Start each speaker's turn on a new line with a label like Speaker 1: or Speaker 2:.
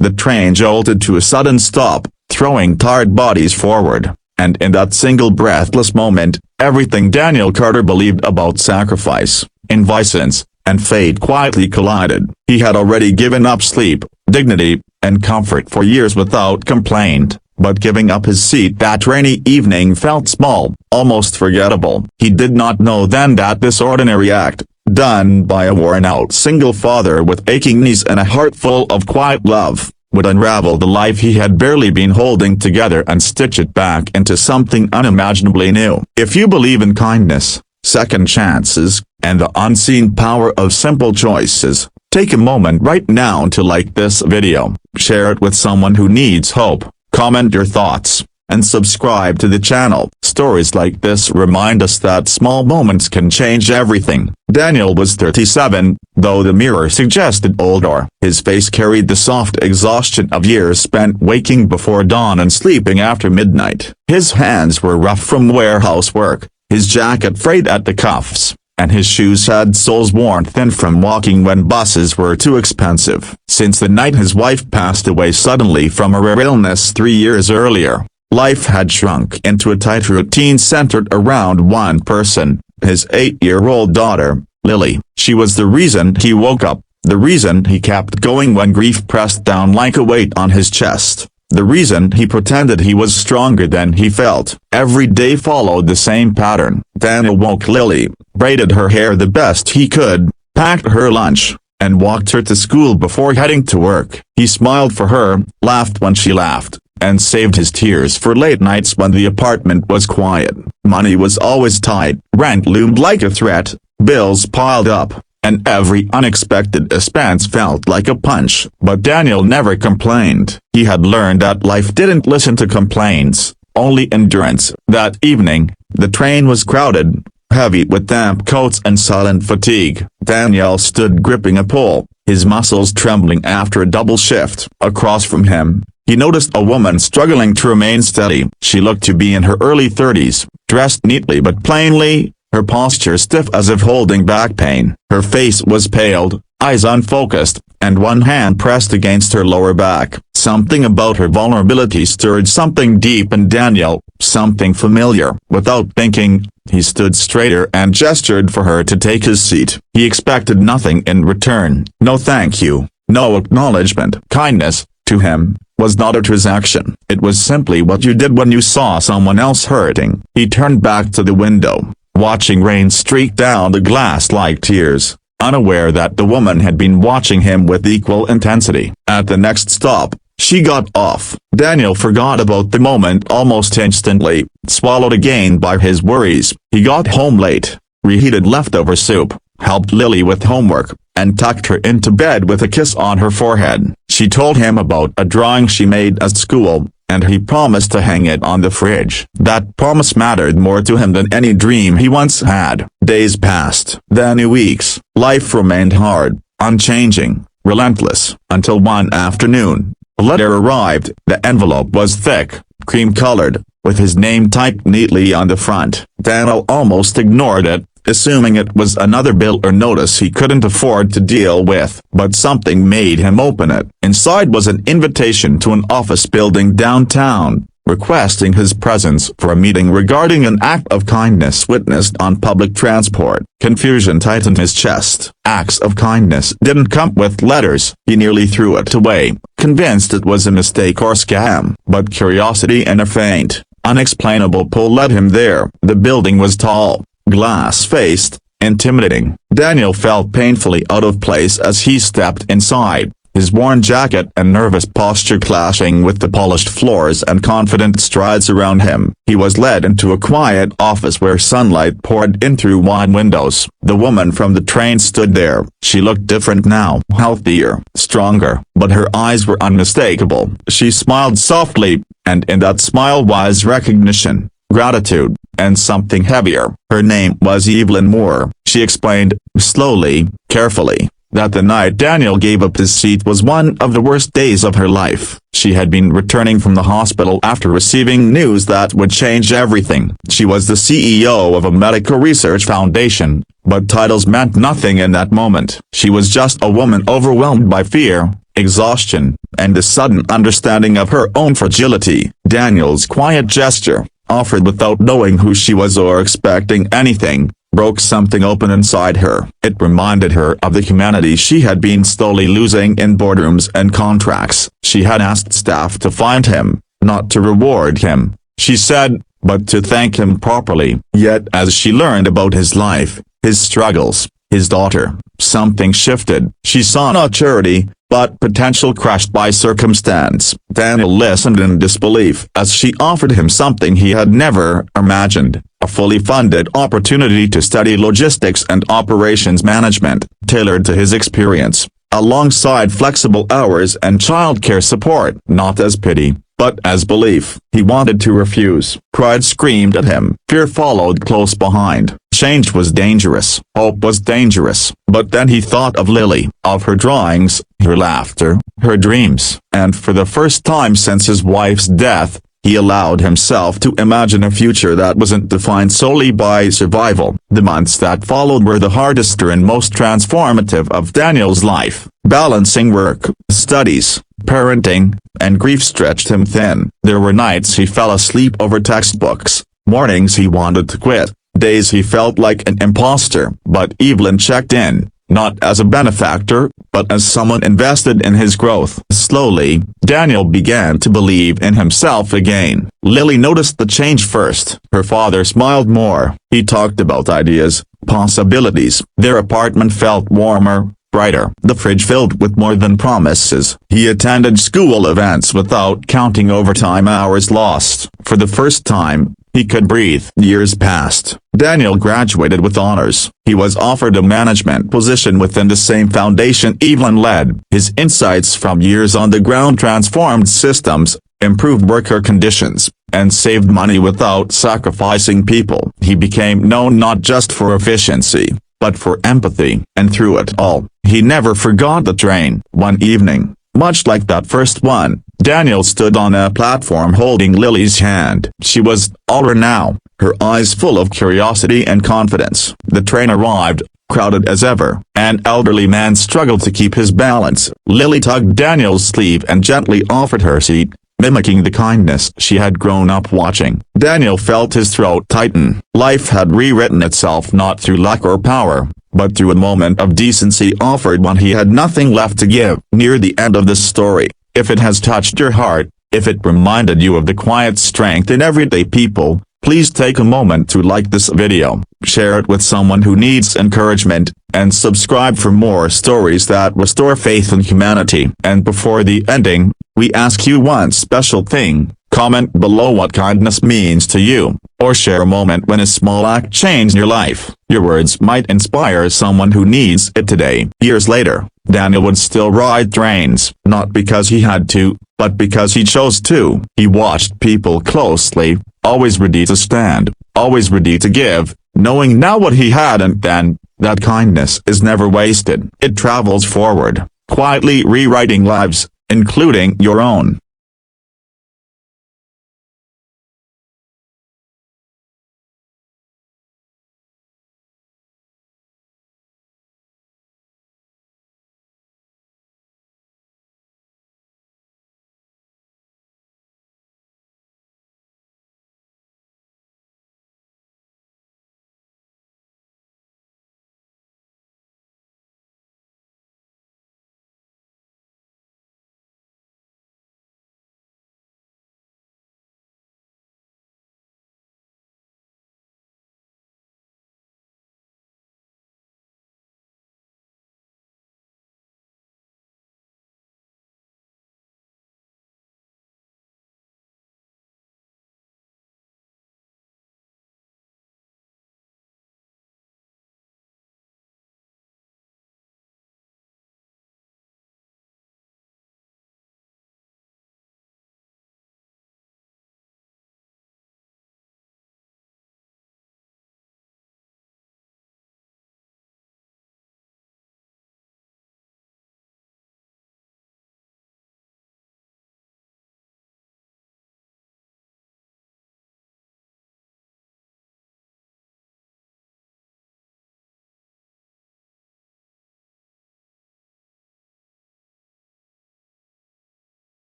Speaker 1: The train jolted to a sudden stop, throwing tired bodies forward, and in that single breathless moment, everything Daniel Carter believed about sacrifice, invicence, and fate quietly collided. He had already given up sleep, dignity, and comfort for years without complaint, but giving up his seat that rainy evening felt small, almost forgettable. He did not know then that this ordinary act, done by a worn-out single father with aching knees and a heart full of quiet love, would unravel the life he had barely been holding together and stitch it back into something unimaginably new. If you believe in kindness, second chances, and the unseen power of simple choices, take a moment right now to like this video, share it with someone who needs hope, comment your thoughts, and subscribe to the channel. Stories like this remind us that small moments can change everything. Daniel was 37, though the mirror suggested older. His face carried the soft exhaustion of years spent waking before dawn and sleeping after midnight. His hands were rough from warehouse work, his jacket frayed at the cuffs, and his shoes had soles worn thin from walking when buses were too expensive. Since the night his wife passed away suddenly from a rare illness 3 years earlier, life had shrunk into a tight routine centered around one person, his 8-year-old daughter, Lily. She was the reason he woke up, the reason he kept going when grief pressed down like a weight on his chest, the reason he pretended he was stronger than he felt. Every day followed the same pattern. Daniel woke Lily, braided her hair the best he could, packed her lunch, and walked her to school before heading to work. He smiled for her, laughed when she laughed, and saved his tears for late nights when the apartment was quiet. Money was always tight, rent loomed like a threat, bills piled up, and every unexpected expense felt like a punch. But Daniel never complained. He had learned that life didn't listen to complaints, only endurance. That evening, the train was crowded, heavy with damp coats and silent fatigue. Daniel stood gripping a pole, his muscles trembling after a double shift. Across from him, he noticed a woman struggling to remain steady. She looked to be in her early 30s, dressed neatly but plainly, her posture stiff as if holding back pain. Her face was paled, eyes unfocused, and one hand pressed against her lower back. Something about her vulnerability stirred something deep in Daniel, something familiar. Without thinking, he stood straighter and gestured for her to take his seat. He expected nothing in return. No thank you, no acknowledgement. Kindness, to him, was not a transaction. It was simply what you did when you saw someone else hurting. He turned back to the window, watching rain streak down the glass like tears, unaware that the woman had been watching him with equal intensity. At the next stop, she got off. Daniel forgot about the moment almost instantly, swallowed again by his worries. He got home late, reheated leftover soup, helped Lily with homework, and tucked her into bed with a kiss on her forehead. She told him about a drawing she made at school, and he promised to hang it on the fridge. That promise mattered more to him than any dream he once had. Days passed, then weeks. Life remained hard, unchanging, relentless, until one afternoon, a letter arrived. The envelope was thick, cream-colored, with his name typed neatly on the front. Daniel almost ignored it, assuming it was another bill or notice he couldn't afford to deal with. But something made him open it. Inside was an invitation to an office building downtown, requesting his presence for a meeting regarding an act of kindness witnessed on public transport. Confusion tightened his chest. Acts of kindness didn't come with letters. He nearly threw it away, convinced it was a mistake or scam. But curiosity and a faint, unexplainable pull led him there. The building was tall, glass-faced, intimidating. Daniel felt painfully out of place as he stepped inside, his worn jacket and nervous posture clashing with the polished floors and confident strides around him. He was led into a quiet office where sunlight poured in through wide windows. The woman from the train stood there. She looked different now, healthier, stronger, but her eyes were unmistakable. She smiled softly, and in that smile was recognition, gratitude, and something heavier. Her name was Evelyn Moore. She explained, slowly, carefully, that the night Daniel gave up his seat was one of the worst days of her life. She had been returning from the hospital after receiving news that would change everything. She was the CEO of a medical research foundation, but titles meant nothing in that moment. She was just a woman overwhelmed by fear, exhaustion, and the sudden understanding of her own fragility. Daniel's quiet gesture, offered without knowing who she was or expecting anything, broke something open inside her. It reminded her of the humanity she had been slowly losing in boardrooms and contracts. She had asked staff to find him, not to reward him, she said, but to thank him properly. Yet as she learned about his life, his struggles, his daughter, something shifted. She saw not charity, but potential crushed by circumstance. Daniel listened in disbelief as she offered him something he had never imagined, a fully funded opportunity to study logistics and operations management, tailored to his experience, alongside flexible hours and childcare support. Not as pity, but as belief. He wanted to refuse. Pride screamed at him. Fear followed close behind. Change was dangerous. Hope was dangerous. But then he thought of Lily, of her drawings, her laughter, her dreams, and for the first time since his wife's death, he allowed himself to imagine a future that wasn't defined solely by survival. The months that followed were the hardest and most transformative of Daniel's life. Balancing work, studies, parenting, and grief stretched him thin. There were nights he fell asleep over textbooks, mornings he wanted to quit, days he felt like an imposter. But Evelyn checked in, not as a benefactor, but as someone invested in his growth. Slowly, Daniel began to believe in himself again. Lily noticed the change first. Her father smiled more. He talked about ideas, possibilities. Their apartment felt warmer, brighter. The fridge filled with more than promises. He attended school events without counting overtime hours lost. For the first time, he could breathe. Years passed. Daniel graduated with honors. He was offered a management position within the same foundation Evelyn led. His insights from years on the ground transformed systems, improved worker conditions, and saved money without sacrificing people. He became known not just for efficiency, but for empathy. And through it all, he never forgot the train. One evening, much like that first one, Daniel stood on a platform holding Lily's hand. She was older now, her eyes full of curiosity and confidence. The train arrived, crowded as ever. An elderly man struggled to keep his balance. Lily tugged Daniel's sleeve and gently offered her seat, mimicking the kindness she had grown up watching. Daniel felt his throat tighten. Life had rewritten itself not through luck or power, but through a moment of decency offered when he had nothing left to give. Near the end of this story, if it has touched your heart, if it reminded you of the quiet strength in everyday people, please take a moment to like this video, share it with someone who needs encouragement, and subscribe for more stories that restore faith in humanity. And before the ending, we ask you one special thing. Comment below what kindness means to you, or share a moment when a small act changed your life. Your words might inspire someone who needs it today. Years later, Daniel would still ride trains, not because he had to, but because he chose to. He watched people closely, always ready to stand, always ready to give, knowing now what he had, and then, that kindness is never wasted. It travels forward, quietly rewriting lives, including your own.